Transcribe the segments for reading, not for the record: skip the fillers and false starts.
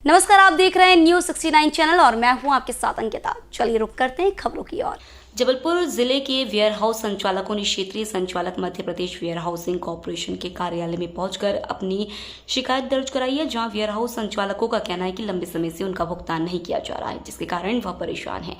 नमस्कार, आप देख रहे हैं न्यूज़ 69 चैनल और मैं हूं आपके साथ अंकिता। चलिए रुक करते हैं खबरों की ओर। जबलपुर जिले के वेयर हाउस संचालकों ने क्षेत्रीय संचालक मध्य प्रदेश वेयर हाउसिंग कॉर्पोरेशन के कार्यालय में पहुंचकर अपनी शिकायत दर्ज कराई है, जहां वेयर हाउस संचालकों का कहना है कि लंबे समय से उनका भुगतान नहीं किया जा रहा है, जिसके कारण वह परेशान है।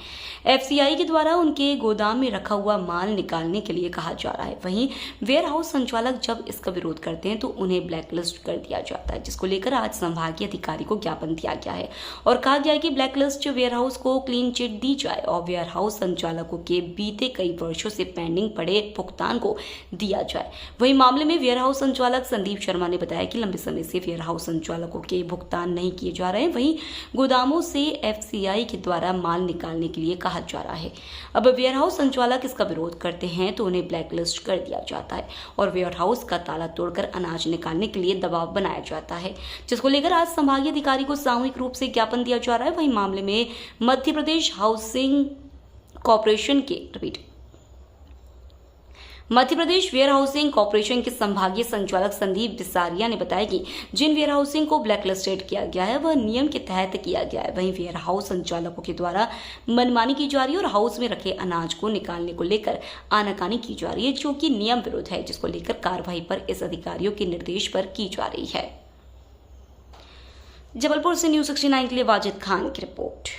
एफसीआई के द्वारा उनके गोदाम में रखा हुआ माल निकालने के लिए कहा जा रहा है। वहीं वेयर हाउस संचालक जब इसका विरोध करते हैं तो उन्हें ब्लैकलिस्ट कर दिया जाता है, जिसको लेकर आज संभागीय अधिकारी को ज्ञापन दिया गया है और कहा गया है कि ब्लैकलिस्ट वेयर हाउस को क्लीन चिट दी जाए और वेयर हाउस संचालकों के बीते कई वर्षों से पेंडिंग पड़े भुगतान को दिया जाए। वहीं मामले में वेयर हाउस संचालक संदीप शर्मा ने बताया कि लंबे समय से वेयर हाउस संचालकों के भुगतान नहीं किए जा रहे हैं। वहीं गोदामों से एफसीआई के द्वारा माल निकालने के लिए कहा जा रहा है। अब वेयर हाउस संचालक इसका विरोध करते हैं तो उन्हें ब्लैकलिस्ट कर दिया जाता है और वेयर हाउस का ताला तोड़कर अनाज निकालने के लिए दबाव बनाया जाता है, जिसको लेकर आज संभागीय अधिकारी को सामूहिक रूप से ज्ञापन दिया जा रहा है। वहीं मामले में Madhya Pradesh housing corporation Madhya Pradesh warehousing corporation के संभागीय संचालक संदीप बिसारिया ने बताया कि जिन वेयर हाउसिंग को ब्लैकलिस्टेड किया गया है वह नियम के तहत किया गया है। वहीं वेयर हाउस संचालकों के द्वारा मनमानी की जा रही है और हाउस में रखे अनाज को निकालने को लेकर आनाकानी की जा रही है, जो कि नियम विरुद्ध है, जिसको लेकर कार्रवाई पर इस अधिकारियों के निर्देश पर की जा रही है। जबलपुर से न्यूज़ 69 के लिए वाजिद खान की रिपोर्ट।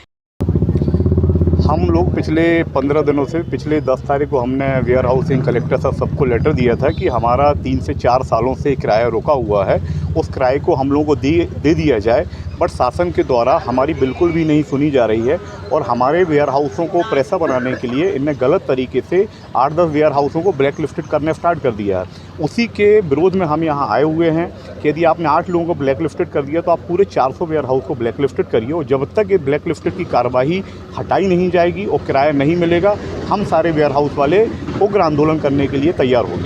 हम लोग पिछले 15 दिनों से पिछले 10 तारीख को हमने वेयर हाउसिंग कलेक्टर साहब सबको लेटर दिया था कि हमारा 3 से 4 सालों से किराया रुका हुआ है, उस किराए को हम लोगों को दे दिया जाए। बट शासन के द्वारा हमारी बिल्कुल भी नहीं सुनी जा रही है और हमारे वेयर हाउसों को पैसा बनाने के लिए इनने गलत तरीके से 8-10 वेयर हाउसों को ब्लैक लिस्टेड करने स्टार्ट कर दिया है। उसी के विरोध में हम यहाँ आए हुए हैं कि यदि आपने 8 लोगों को ब्लैक लिस्टेड कर दिया तो आप पूरे 400 वेयर हाउस को ब्लैक लिस्टेड करिए और जब तक ये ब्लैक लिस्टेड की कार्रवाई हटाई नहीं जाएगी और किराया नहीं मिलेगा, हम सारे वेयर हाउस वाले उग्र आंदोलन करने के लिए तैयार हो गए।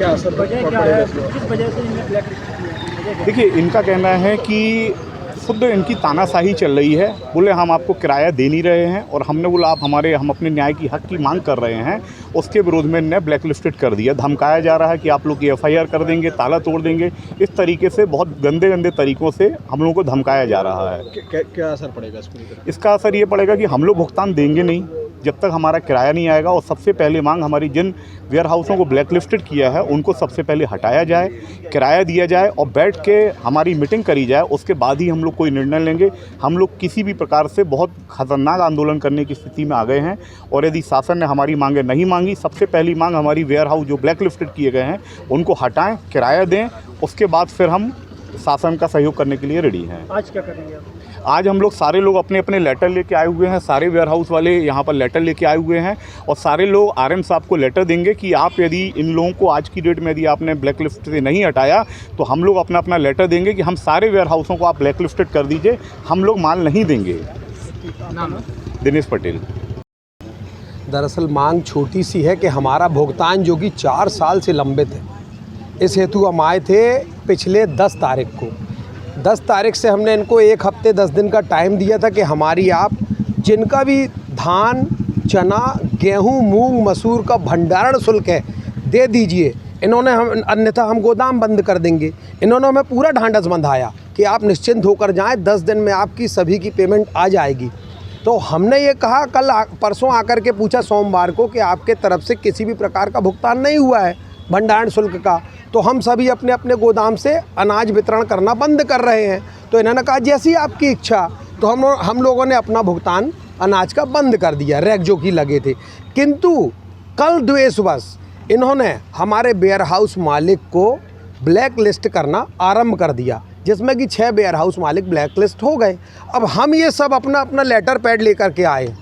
देखिए, इनका कहना है कि खुद इनकी तानाशाही चल रही है। बोले हम आपको किराया दे नहीं रहे हैं और हमने बोला हम अपने न्याय की हक की मांग कर रहे हैं। उसके विरोध में इन्हें ब्लैक लिस्टेड कर दिया। धमकाया जा रहा है कि आप लोग की एफआईआर कर देंगे, ताला तोड़ देंगे। इस तरीके से बहुत गंदे तरीक़ों से हम लोगों को धमकाया जा रहा है। क्या असर पड़ेगा इसका असर ये पड़ेगा कि हम लोग भुगतान देंगे नहीं जब तक हमारा किराया नहीं आएगा। और सबसे पहले मांग हमारी, जिन वेयर हाउसों को ब्लैक लिस्टेड किया है उनको सबसे पहले हटाया जाए, किराया दिया जाए और बैठ के हमारी मीटिंग करी जाए। उसके बाद ही हम लोग कोई निर्णय लेंगे। हम लोग किसी भी प्रकार से बहुत खतरनाक आंदोलन करने की स्थिति में आ गए हैं और यदि शासन ने हमारी मांगें नहीं मांगी, सबसे पहली मांग हमारी वेयर हाउस जो ब्लैक लिस्टेड किए गए हैं उनको हटाएँ, किराया दें। उसके बाद फिर हम शासन का सहयोग करने के लिए रेडी हैं। आज क्या करेंगे आप? आज हम लोग सारे लोग अपने अपने लेटर लेके आए हुए हैं। सारे वेयर हाउस वाले यहाँ पर लेटर लेके आए हुए हैं और सारे लोग आरएम साहब को लेटर देंगे कि आप यदि इन लोगों को आज की डेट में यदि आपने ब्लैक लिस्ट से नहीं हटाया तो हम लोग अपना अपना लेटर देंगे कि हम सारे वेयर हाउसों को आप ब्लैक लिस्टेड कर दीजिए, हम लोग माल नहीं देंगे। दिनेश पटेल। दरअसल मांग छोटी सी है कि हमारा भुगतान जो कि 4 साल से लंबित है, इस हेतु हम आए थे पिछले 10 तारीख को। 10 तारीख से हमने इनको 1 हफ्ते 10 दिन का टाइम दिया था कि हमारी आप जिनका भी धान, चना, गेहूं, मूंग, मसूर का भंडारण शुल्क है दे दीजिए। इन्होंने अन्यथा हम गोदाम बंद कर देंगे। इन्होंने हमें पूरा ढांढस बंधाया कि आप निश्चिंत होकर जाएं, 10 दिन में आपकी सभी की पेमेंट आ जाएगी। तो हमने ये कहा, परसों आकर के पूछा सोमवार को कि आपके तरफ से किसी भी प्रकार का भुगतान नहीं हुआ है भंडारण शुल्क का। तो हम सभी अपने अपने गोदाम से अनाज वितरण करना बंद कर रहे हैं। तो इन्होंने कहा जैसी आपकी इच्छा। तो हम लोगों ने अपना भुगतान अनाज का बंद कर दिया, रैक जो कि लगे थे। किंतु कल द्वेषवश इन्होंने हमारे वेयर हाउस मालिक को ब्लैक लिस्ट करना आरंभ कर दिया, जिसमें कि 6 वेयर हाउस मालिक ब्लैक लिस्ट हो गए। अब हम ये सब अपना अपना लेटर पैड लेकर के आए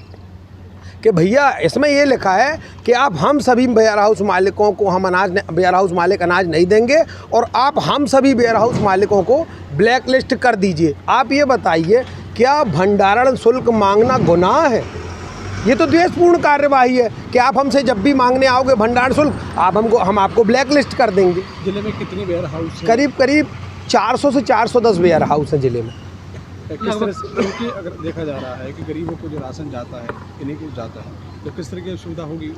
कि भैया इसमें ये लिखा है कि हम सभी वेयर हाउस मालिकों को वेयर हाउस मालिक अनाज नहीं देंगे और आप हम सभी वेयर हाउस मालिकों को ब्लैक लिस्ट कर दीजिए। आप ये बताइए, क्या भंडारण शुल्क मांगना गुनाह है? ये तो द्वेषपूर्ण कार्यवाही है कि आप हमसे जब भी मांगने आओगे भंडारण शुल्क, हम आपको ब्लैक लिस्ट कर देंगे। जिले में कितने वेयर हाउस हैं? करीब 400 से 410 वेयर हाउस हैं जिले में। किस तरह से, क्योंकि अगर देखा जा रहा है कि गरीबों को जो राशन जाता है इन्हीं को जाता है, तो किस तरह की सुविधा होगी?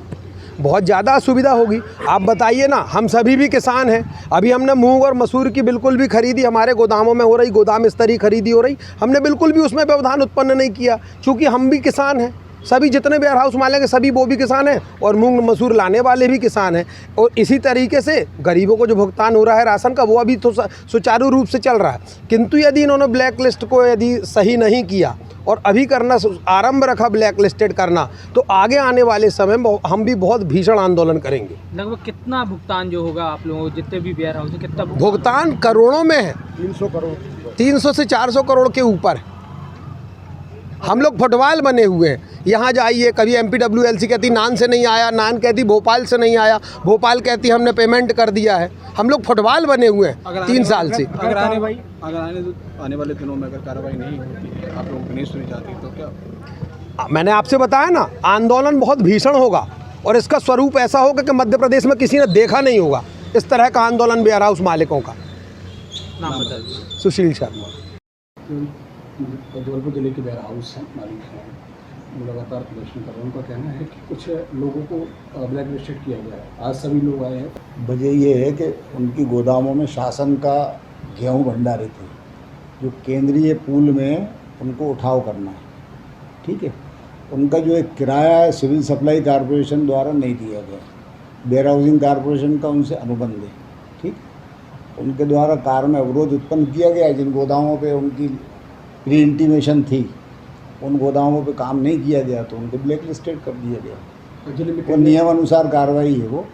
बहुत ज़्यादा असुविधा होगी। आप बताइए ना, हम सभी भी किसान हैं। अभी हमने मूंग और मसूर की बिल्कुल भी खरीदी हमारे गोदामों में हो रही, गोदाम स्तरीय खरीदी हो रही, हमने बिल्कुल भी उसमें व्यवधान उत्पन्न नहीं किया, चूँकि हम भी किसान हैं। सभी जितने वेयर हाउस मालिक हैं सभी वो भी किसान हैं और मूंग मसूर लाने वाले भी किसान हैं। और इसी तरीके से गरीबों को जो भुगतान हो रहा है राशन का, वो अभी तो सुचारू रूप से चल रहा है। किंतु यदि इन्होंने ब्लैक लिस्ट को यदि सही नहीं किया और अभी करना आरंभ रखा ब्लैक लिस्टेड करना, तो आगे आने वाले समय में हम भी बहुत भीषण आंदोलन करेंगे। लगभग कितना भुगतान जो होगा आप लोगों को, जितने भी वेयर हाउस है, कितना भुगतान करोड़ों में है, 300 करोड़ 300 से 400 करोड़ के ऊपर है। हम लोग फुटबॉल बने हुए हैं। यहाँ जाइए, कभी MPWLC कहती नान से नहीं आया, नान कहती भोपाल से नहीं आया, भोपाल कहती हमने पेमेंट कर दिया है। हम लोग फुटबॉल बने हुए हैं 3 साल से। अगर आने वाले दिनों में अगर कार्रवाई नहीं होती है, आप लोगों को नहीं सुनी जाती, तो क्या? मैंने आपसे बताया ना, आंदोलन बहुत भीषण होगा और इसका स्वरूप ऐसा होगा कि मध्य प्रदेश में किसी ने देखा नहीं होगा इस तरह का आंदोलन वेयर हाउस मालिकों का। नाम बताइए। सुशील शर्मा। जबलपुर जिले के वेयर हाउस हैं, मालिक हैं, वो लगातार प्रदर्शन कर रहे हैं। उनका कहना है कि कुछ लोगों को ब्लैक लिस्टेड किया गया है। आज सभी लोग आए हैं। वजह ये है कि उनकी गोदामों में शासन का गेहूं भंडारित है, जो केंद्रीय पूल में उनको उठाव करना है। ठीक है, उनका जो एक किराया है सिविल सप्लाई कॉरपोरेशन द्वारा नहीं दिया गया, वेयर हाउसिंग कॉरपोरेशन का उनसे अनुबंध है। ठीक, उनके द्वारा कार्य में अवरोध उत्पन्न किया गया। जिन गोदामों पे उनकी प्री इंटीमेशन थी, उन गोदामों पे काम नहीं किया गया तो उनको ब्लैक लिस्टेड कर दिया गया। जिले में वो नियम अनुसार कार्रवाई है, वो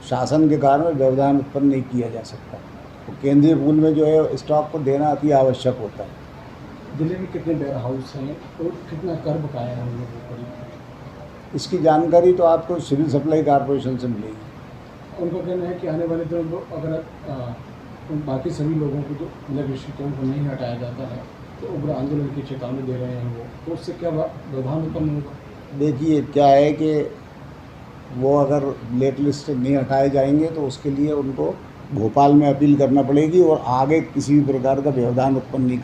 शासन के कारण में व्यवधान उत्पन्न नहीं किया जा सकता। तो केंद्रीय पूल में जो है स्टॉक को देना अति आवश्यक होता है। जिले में कितने वेयर हाउस हैं और कितना कर बकाया है उन लोगों को? इसकी जानकारी तो आपको सिविल सप्लाई कॉरपोरेशन से मिलेगी। उनका कहना है कि आने वाले दिनों में अगर उन बाकी सभी लोगों को जो ब्लैक लिस्टेड को नहीं हटाया जाता है तो उग्र आंदोलन की चेतावनी दे रहे हैं वो, तो उससे क्या व्यवधान उत्पन्न होगा? देखिए क्या है कि वो अगर ब्लैक लिस्ट नहीं हटाए जाएंगे तो उसके लिए उनको भोपाल में अपील करना पड़ेगी और आगे किसी भी प्रकार का व्यवधान उत्पन्न नहीं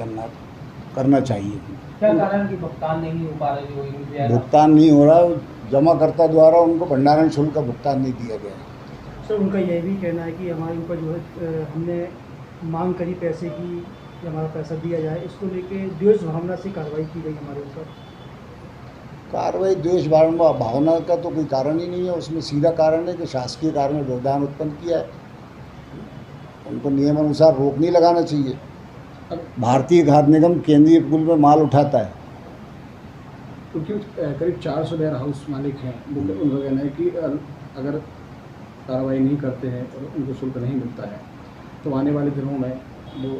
करना चाहिए। क्या कारण कि भुगतान नहीं हो पा रही है? भुगतान नहीं हो रहा, जमाकर्ता द्वारा उनको भंडारण शुल्क का भुगतान नहीं दिया गया। सर, उनका यह भी कहना है कि हमारे ऊपर जो है हमने मांग करी पैसे की कि हमारा पैसा दिया जाए, इसको लेके द्वेष भावना से कार्रवाई की गई हमारे ऊपर। कार्रवाई द्वेष भावना का तो कोई कारण ही नहीं है, उसमें सीधा कारण है कि शासकीय कार्य में व्यवधान उत्पन्न किया है। उनको नियम अनुसार रोक नहीं लगाना चाहिए। भारतीय खाद्य निगम केंद्रीय पूल में माल उठाता है। क्योंकि करीब 400 वेयर हाउस मालिक हैं, उनका कहना है कि अगर कार्रवाई नहीं करते हैं और उनको शुल्क नहीं मिलता है तो आने वाले दिनों में वो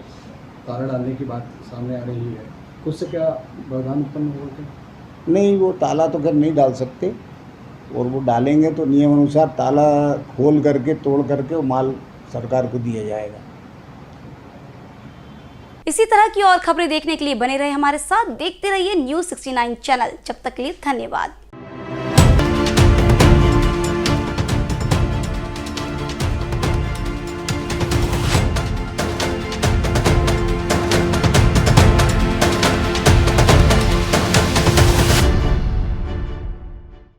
ताला डालने की बात सामने आ रही है। उससे क्या व्यवधान उत्पन्न होगा? नहीं, वो ताला तो खैर नहीं डाल सकते, और वो डालेंगे तो नियम अनुसार ताला खोल करके तोड़ करके वो माल सरकार को दिया जाएगा। इसी तरह की और खबरें देखने के लिए बने रहे हमारे साथ, देखते रहिए News 69 चैनल। जब तक के लिए धन्यवाद।